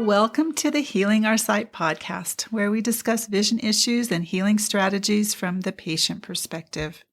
Welcome to the Healing Our Sight podcast, where we discuss vision issues and healing strategies from the patient perspective.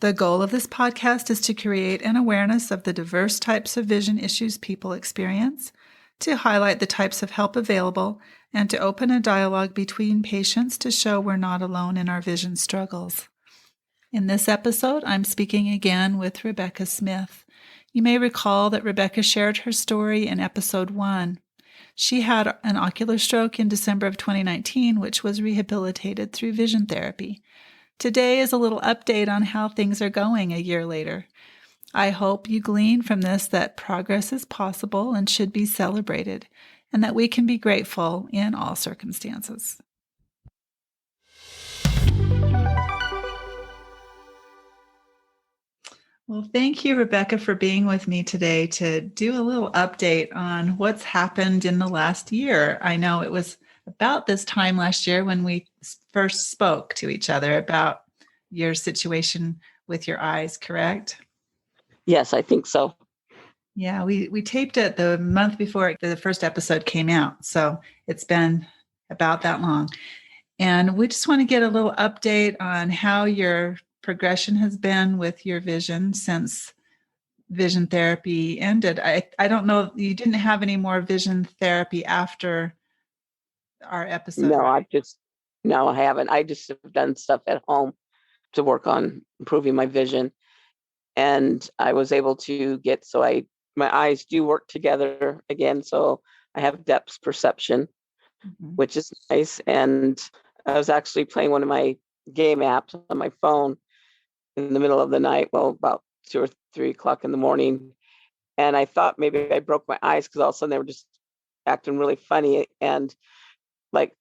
The goal of this podcast is to create an awareness of the diverse types of vision issues people experience, to highlight the types of help available, and to open a dialogue between patients to show we're not alone in our vision struggles. In this episode, I'm speaking again with Rebekka Smith. You may recall that Rebekka shared her story in episode 1. She had an ocular stroke in December of 2019, which was rehabilitated through vision therapy. Today is a little update on how things are going a year later. I hope you glean from this that progress is possible and should be celebrated, and that we can be grateful in all circumstances. Well, thank you, Rebekka, for being with me today to do a little update on what's happened in the last year. I know it was about this time last year when we first spoke to each other about your situation with your eyes, correct? Yes, I think so. Yeah, we taped it the month before the first episode came out, so it's been about that long. And we just want to get a little update on how your progression has been with your vision since vision therapy ended. I don't know, you didn't have any more vision therapy after our episode, No, right? No, I haven't. I just have done stuff at home to work on improving my vision. And I was able to get, my eyes do work together again. So I have depth perception, which is nice. And I was actually playing one of my game apps on my phone in the middle of the night, about 2 or 3 o'clock in the morning. And I thought maybe I broke my eyes because all of a sudden they were just acting really funny. And like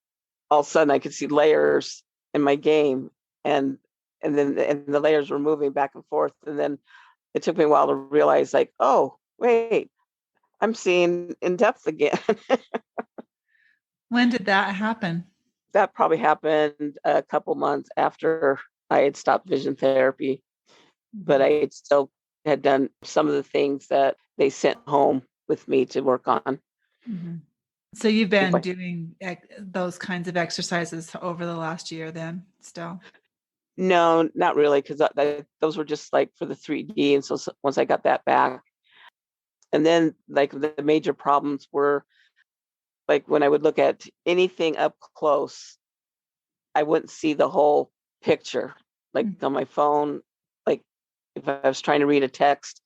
all of a sudden I could see layers in my game and then the layers were moving back and forth. And then it took me a while to realize like, oh, wait, I'm seeing in depth again. When did that happen? That probably happened a couple months after I had stopped vision therapy, but I had still had done some of the things that they sent home with me to work on. Mm-hmm. So you've been doing those kinds of exercises over the last year then still? No, not really, because those were just like for the 3D. And so once I got that back, and then like the major problems were like when I would look at anything up close, I wouldn't see the whole picture. Like on my phone, like if I was trying to read a text,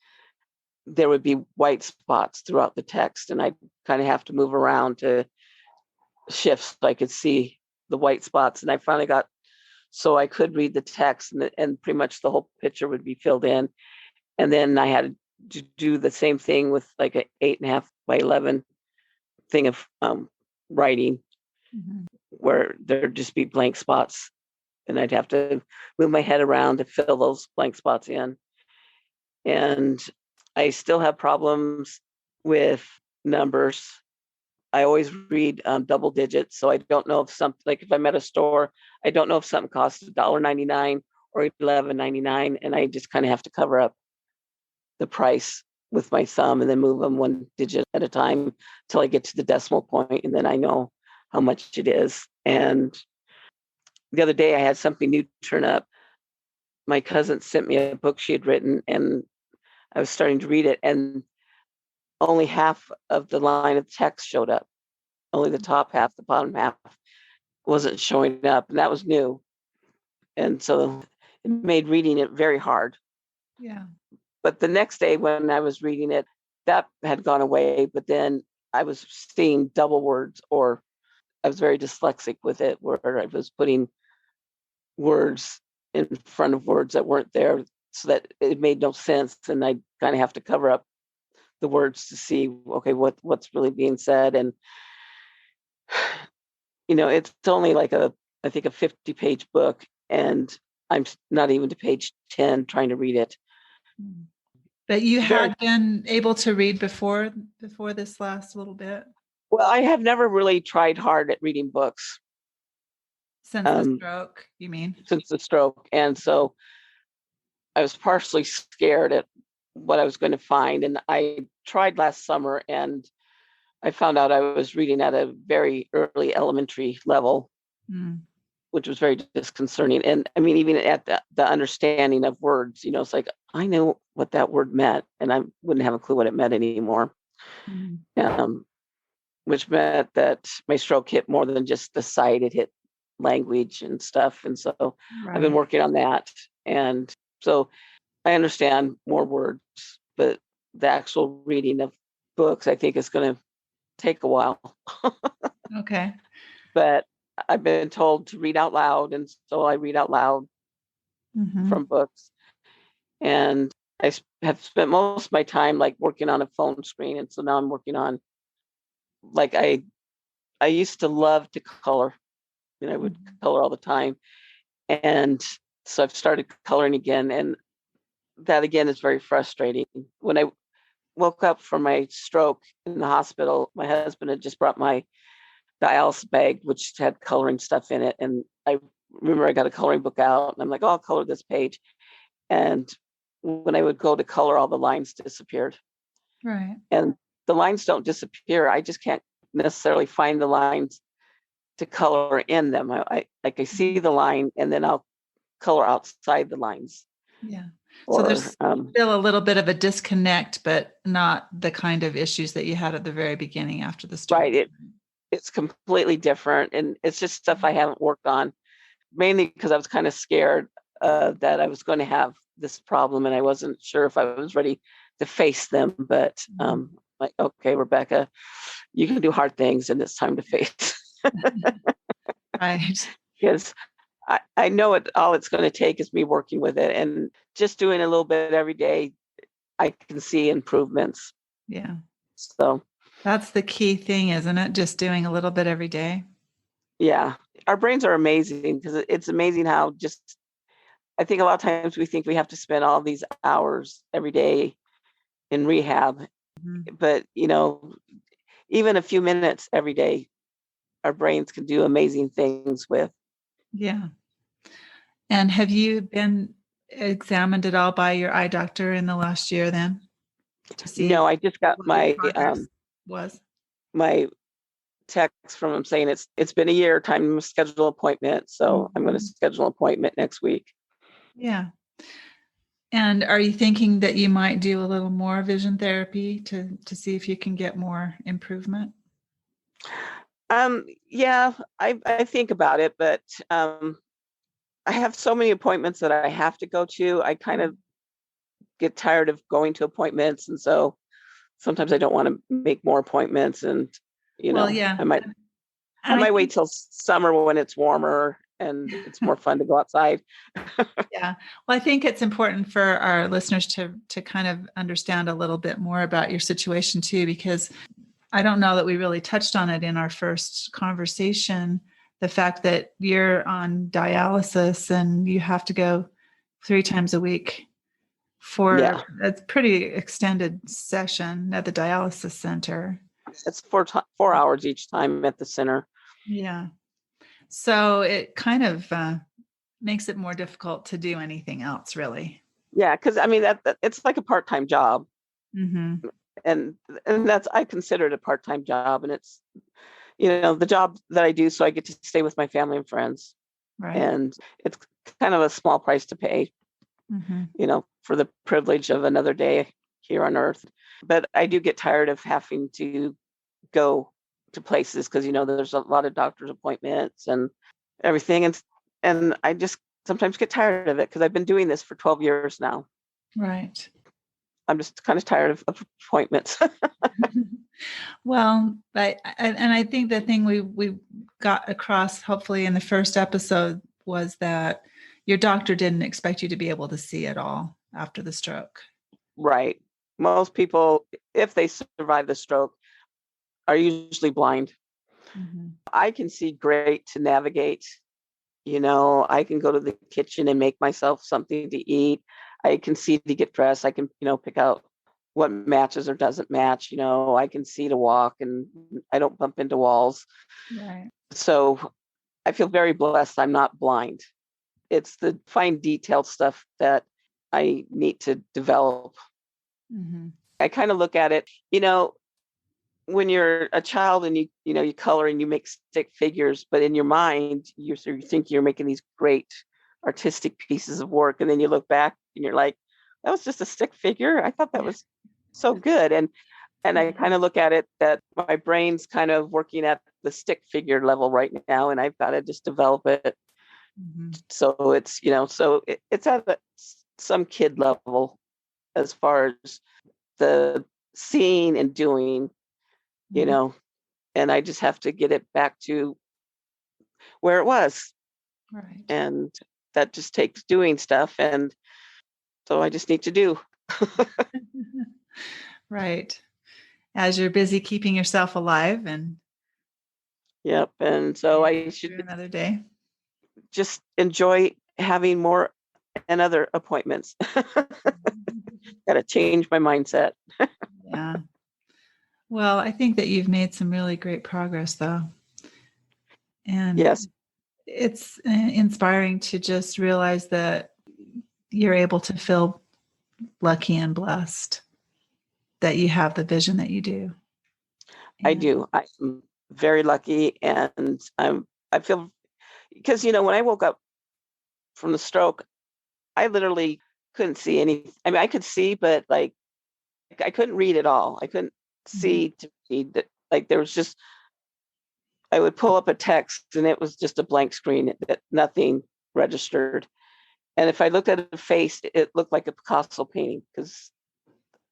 there would be white spots throughout the text, and I'd kind of have to move around to shift so I could see the white spots. And I finally got so I could read the text, and pretty much the whole picture would be filled in. And then I had to do the same thing with like an 8.5 by 11 thing of writing, where there'd just be blank spots, and I'd have to move my head around to fill those blank spots in. And I still have problems with numbers. I always read double digits, so I don't know if something, like if I'm at a store, I don't know if something costs $1.99 or $11.99, and I just kind of have to cover up the price with my thumb and then move them one digit at a time till I get to the decimal point, and then I know how much it is. And the other day I had something new turn up. My cousin sent me a book she had written, and I was starting to read it, and only half of the line of text showed up. Only the top half, the bottom half wasn't showing up, and that was new. And so it made reading it very hard. Yeah. But the next day when I was reading it, that had gone away, but then I was seeing double words, or I was very dyslexic with it, where I was putting words in front of words that weren't there, so that it made no sense. And I kind of have to cover up the words to see, okay, what's really being said. And, it's only like I think a 50-page book, and I'm not even to page 10 trying to read it. But you had been able to read before this last little bit? Well, I have never really tried hard at reading books. Since the stroke, you mean? Since the stroke. And so I was partially scared at what I was going to find. And I tried last summer, and I found out I was reading at a very early elementary level, which was very disconcerting. And I mean, even at the understanding of words, it's like, I know what that word meant, and I wouldn't have a clue what it meant anymore. Which meant that my stroke hit more than just the sight, it hit language and stuff. And so I've been working on that. And so I understand more words, but the actual reading of books, I think, is going to take a while. Okay. But I've been told to read out loud. And so I read out loud from books. And I have spent most of my time like working on a phone screen. And so now I'm working on, like, I used to love to color, and I would color all the time. And so I've started coloring again. And that again is very frustrating. When I woke up from my stroke in the hospital, my husband had just brought my dialysis bag, which had coloring stuff in it. And I remember I got a coloring book out, and I'm like, oh, I'll color this page. And when I would go to color, all the lines disappeared. Right. And the lines don't disappear. I just can't necessarily find the lines to color in them. I see the line, and then I'll color outside the lines. Yeah. So there's still a little bit of a disconnect, but not the kind of issues that you had at the very beginning after the stroke. Right. It's completely different. And it's just stuff I haven't worked on, mainly because I was kind of scared that I was going to have this problem, and I wasn't sure if I was ready to face them. But like, okay, Rebekka, you can do hard things, and it's time to face. Right. Because I know all it's going to take is me working with it, and just doing a little bit every day, I can see improvements. Yeah. So that's the key thing, isn't it? Just doing a little bit every day. Yeah. Our brains are amazing, because it's amazing how I think a lot of times we think we have to spend all these hours every day in rehab, but even a few minutes every day, our brains can do amazing things with. Yeah. And have you been examined at all by your eye doctor in the last year then? To see No, I just got my my text from him saying it's been a year, time to schedule an appointment. So I'm going to schedule an appointment next week. Yeah. And are you thinking that you might do a little more vision therapy to see if you can get more improvement? Yeah, I think about it, but I have so many appointments that I have to go to. I kind of get tired of going to appointments, and so sometimes I don't want to make more appointments. And I might wait till summer when it's warmer and it's more fun to go outside. Yeah. Well, I think it's important for our listeners to kind of understand a little bit more about your situation too, because I don't know that we really touched on it in our first conversation. The fact that you're on dialysis and you have to go 3 times a week for a pretty extended session at the dialysis center. It's 4 hours each time at the center. Yeah. So it kind of makes it more difficult to do anything else, really. Yeah, because I mean that it's like a part-time job, and that's, I consider it a part-time job, and it's the job that I do, so I get to stay with my family and friends, right? And it's kind of a small price to pay, for the privilege of another day here on Earth. But I do get tired of having to go to places because there's a lot of doctor's appointments and everything, and I just sometimes get tired of it because I've been doing this for 12 years now. Right. I'm just kind of tired of appointments. Well, I think the thing we got across, hopefully in the first episode, was that your doctor didn't expect you to be able to see at all after the stroke. Right. Most people, if they survive the stroke, are usually blind. I can see great to navigate. I can go to the kitchen and make myself something to eat. I can see to get dressed. I can, pick out what matches or doesn't match. I can see to walk, and I don't bump into walls. Right. So I feel very blessed I'm not blind. It's the fine detailed stuff that I need to develop. I kind of look at it, when you're a child and you color and you make stick figures, but in your mind you think you're making these great artistic pieces of work, and then you look back and you're like, that was just a stick figure. I thought that was so good. And I kind of look at it that my brain's kind of working at the stick figure level right now, and I've got to just develop it. Mm-hmm. So it's, it's at some kid level as far as the seeing and doing, and I just have to get it back to where it was. Right. And that just takes doing stuff. And so I just need to do. Right. As you're busy keeping yourself alive and Yep. And so I should another day. just enjoy having more and other appointments. Got to change my mindset. Yeah. Well, I think that you've made some really great progress, though. And yes, it's inspiring to just realize that you're able to feel lucky and blessed that you have the vision that you do. I do. I'm very lucky, and I feel, because when I woke up from the stroke, I literally couldn't see any. I mean, I could see, but like I couldn't read at all. I couldn't see to read that. Like there was just, I would pull up a text and it was just a blank screen that nothing registered. And if I looked at a face, it looked like a Picasso painting, because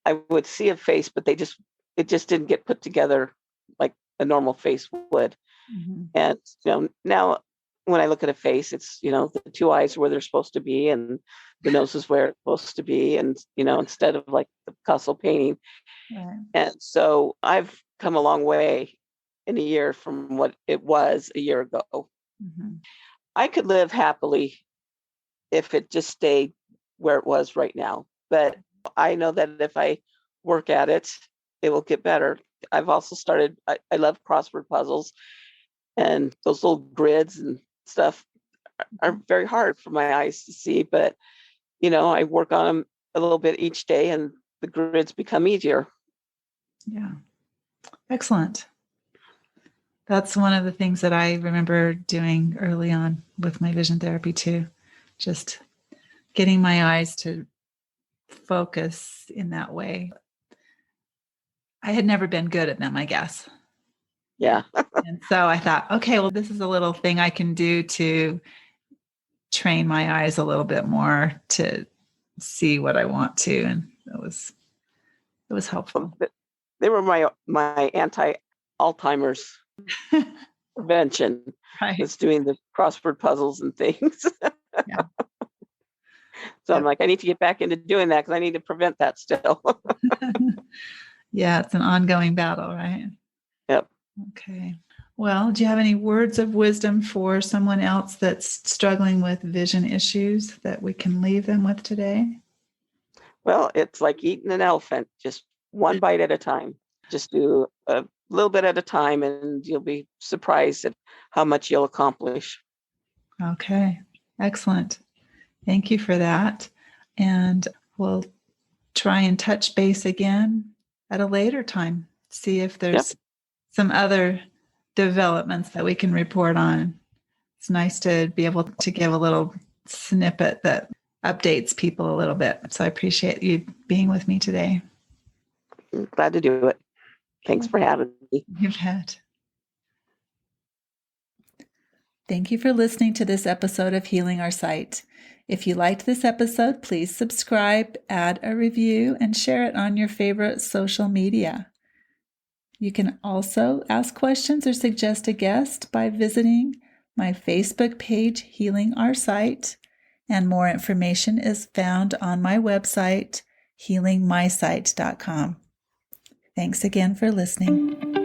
I would see a face, but it just didn't get put together like a normal face would. Mm-hmm. And now when I look at a face, it's the two eyes are where they're supposed to be, and the nose is where it's supposed to be, and instead of like the Picasso painting. Right. And so I've come a long way in a year from what it was a year ago. Mm-hmm. I could live happily if it just stayed where it was right now, but I know that if I work at it, it will get better. I've also started, I love crossword puzzles, and those little grids and stuff are very hard for my eyes to see, but I work on them a little bit each day, and the grids become easier. Yeah. Excellent. That's one of the things that I remember doing early on with my vision therapy too. Just getting my eyes to focus in that way. I had never been good at them, I guess. Yeah. And so I thought, okay, well, this is a little thing I can do to train my eyes a little bit more to see what I want to. And it was helpful. They were my anti-Alzheimer's prevention. Right. Was doing the crossword puzzles and things. Yeah. So I'm like, I need to get back into doing that because I need to prevent that still. Yeah, it's an ongoing battle, right? Yep. Okay. Well, do you have any words of wisdom for someone else that's struggling with vision issues that we can leave them with today? Well, it's like eating an elephant, just one bite at a time. Just do a little bit at a time, and you'll be surprised at how much you'll accomplish. Okay. Excellent. Thank you for that. And we'll try and touch base again at a later time. See if there's some other developments that we can report on. It's nice to be able to give a little snippet that updates people a little bit. So I appreciate you being with me today. I'm glad to do it. Thanks for having me. You bet. Thank you for listening to this episode of Healing Our Sight. If you liked this episode, please subscribe, add a review, and share it on your favorite social media. You can also ask questions or suggest a guest by visiting my Facebook page, Healing Our Sight, and more information is found on my website, healingmysight.com. Thanks again for listening.